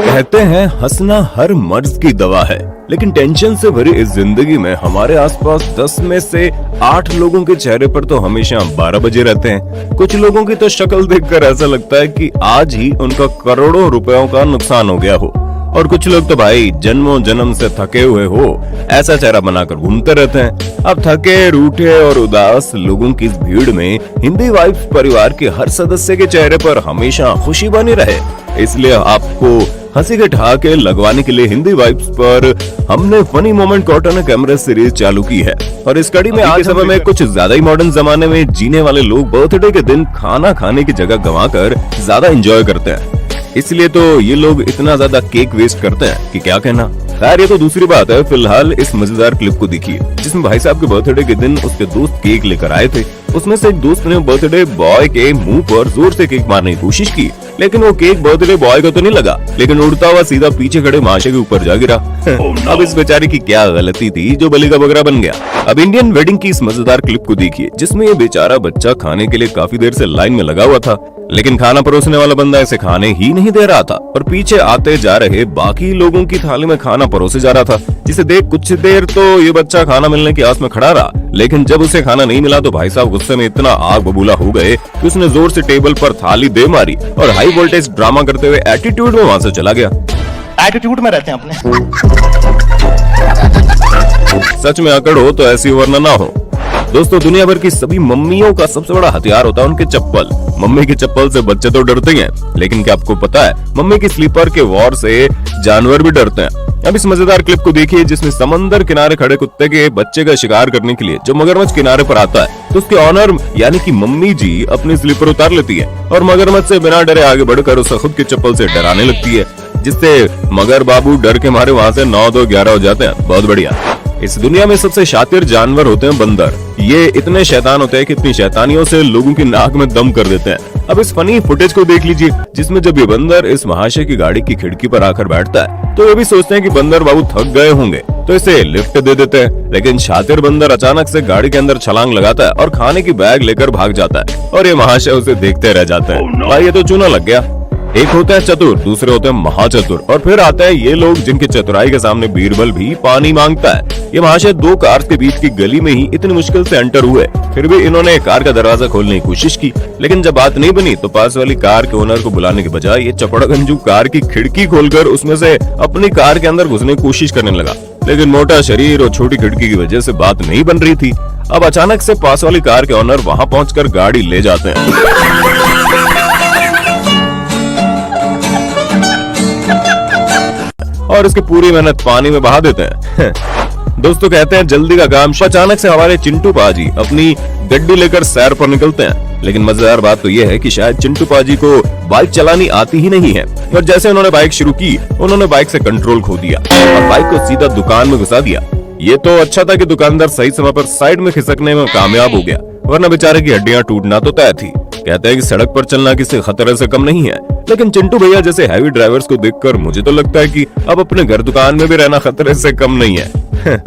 कहते हैं हंसना हर मर्ज की दवा है, लेकिन टेंशन से भरी इस जिंदगी में हमारे आसपास 10 में से 8 लोगों के चेहरे पर तो हमेशा 12 बजे रहते हैं। कुछ लोगों की तो शक्ल देखकर ऐसा लगता है कि आज ही उनका करोड़ों रुपयों का नुकसान हो गया हो, और कुछ लोग तो भाई जन्मों जन्म से थके हुए हो ऐसा चेहरा बनाकर घूमते रहते हैं। अब थके, रूठे और उदास लोगों की इस भीड़ में हिंदी वाइब्स परिवार के हर सदस्य के चेहरे पर हमेशा खुशी बनी रहे, इसलिए आपको हंसी के ठहाके लगवाने के लिए हिंदी वाइब्स पर हमने funny moment cotton camera series चालू की है। और इस कड़ी में आज के समय में कुछ ज्यादा ही मॉडर्न जमाने में जीने वाले लोग बर्थडे के दिन खाना खाने की जगह गंवाकर ज्यादा एंजॉय करते हैं, इसलिए तो ये लोग इतना ज्यादा केक वेस्ट करते हैं कि क्या कहना। खैर ये तो दूसरी बात है। फिलहाल इस मजेदार क्लिप को देखिए जिसमें भाई साहब के बर्थडे के दिन उसके दोस्त केक लेकर आए थे। उसमें से एक दोस्त ने बर्थडे बॉय के मुंह पर जोर से केक मारने की कोशिश की, लेकिन वो केक बर्थडे बॉय को तो नहीं लगा, लेकिन उड़ता हुआ सीधा पीछे खड़े महाशय के ऊपर जा गिरा। अब इस बेचारे की क्या गलती थी जो बलि का बकरा बन गया। अब इंडियन वेडिंग की इस मजेदार क्लिप को देखिए जिसमें ये बेचारा बच्चा खाने के लिए काफी देर से लाइन में लगा हुआ था, लेकिन खाना परोसने वाला बंदा इसे खाने ही नहीं दे रहा था और पीछे आते जा रहे बाकी लोगों की थाली में खाना परोसे जा रहा था, जिसे देख कुछ देर तो ये बच्चा खाना मिलने की आस में खड़ा रहा, लेकिन जब उसे खाना नहीं मिला तो भाई साहब गुस्से में इतना आग बबूला हो गए कि उसने जोर से टेबल पर थाली दे मारी और हाई वोल्टेज ड्रामा करते हुए एटीट्यूड में वहां से चला गया। एटीट्यूड में रहते हैं अपने। सच में अकड़ हो तो ऐसी वरना ना हो। दोस्तों दुनिया भर की सभी मम्मियों का सबसे बड़ा हथियार होता है उनके चप्पल। मम्मी की चप्पल से बच्चे तो डरते ही हैं, लेकिन क्या आपको पता है मम्मी की स्लीपर के वॉर से जानवर भी डरते हैं। अब इस मजेदार क्लिप को देखिए जिसमें समंदर किनारे खड़े कुत्ते के बच्चे का शिकार करने के लिए जब मगरमच्छ किनारे पर आता है तो उसके ऑनर यानी कि मम्मी जी अपनी स्लीपर उतार लेती है और मगरमच्छ से बिना डरे आगे बढ़कर उसे खुद की चप्पल से डराने लगती है, जिससे मगर बाबू डर के मारे वहाँ से 9-2-11 हो जाते हैं। बहुत बढ़िया। इस दुनिया में सबसे शातिर जानवर होते हैं बंदर। ये इतने शैतान होते हैं कि अपनी शैतानियों से लोगों की नाक में दम कर देते हैं। अब इस फनी फुटेज को देख लीजिए जिसमें जब ये बंदर इस महाशय की गाड़ी की खिड़की पर आकर बैठता है तो ये भी सोचते हैं कि बंदर बाबू थक गए होंगे तो इसे लिफ्ट दे देते हैं, लेकिन शातिर बंदर अचानक से गाड़ी के अंदर छलांग लगाता है और खाने की बैग लेकर भाग जाता है और ये महाशय उसे देखते रह जाते हैं। भाई ये तो चूना लग गया। एक होता है चतुर, दूसरे होते हैं महाचतुर, और फिर आता है ये लोग जिनकी चतुराई के सामने बीरबल भी पानी मांगता है। ये महाशय 2 कार्स के बीच की गली में ही इतनी मुश्किल से एंटर हुए, फिर भी इन्होंने कार का दरवाजा खोलने की कोशिश की, लेकिन जब बात नहीं बनी तो पास वाली कार के ओनर को बुलाने के बजाय ये चपड़गंजू कार की खिड़की खोलकर उसमें से अपनी कार के अंदर घुसने की कोशिश करने लगा, लेकिन मोटा शरीर और छोटी खिड़की की वजह से बात नहीं बन रही थी। अब अचानक से पास वाली कार के ओनर वहाँ पहुंचकर गाड़ी ले जाते हैं और इसकी पूरी मेहनत पानी में बहा देते हैं। दोस्तों कहते हैं जल्दी का काम। अचानक से हमारे चिंटू पाजी अपनी गड्डी लेकर सैर पर निकलते हैं, लेकिन मजेदार बात तो यह है कि शायद चिंटू पाजी को बाइक चलानी आती ही नहीं है और जैसे उन्होंने बाइक शुरू की उन्होंने बाइक से कंट्रोल खो दिया और बाइक को सीधा दुकान में घुसा दिया। ये तो अच्छा था कि दुकानदार सही समय पर साइड में खिसकने में कामयाब हो गया, वरना बेचारे की हड्डियां टूटना तो तय थी। कहते हैं कि सड़क पर चलना किसी खतरे से कम नहीं है, लेकिन चिंटू भैया जैसे हैवी ड्राइवर्स को देखकर मुझे तो लगता है कि अब अपने घर दुकान में भी रहना खतरे से कम नहीं है।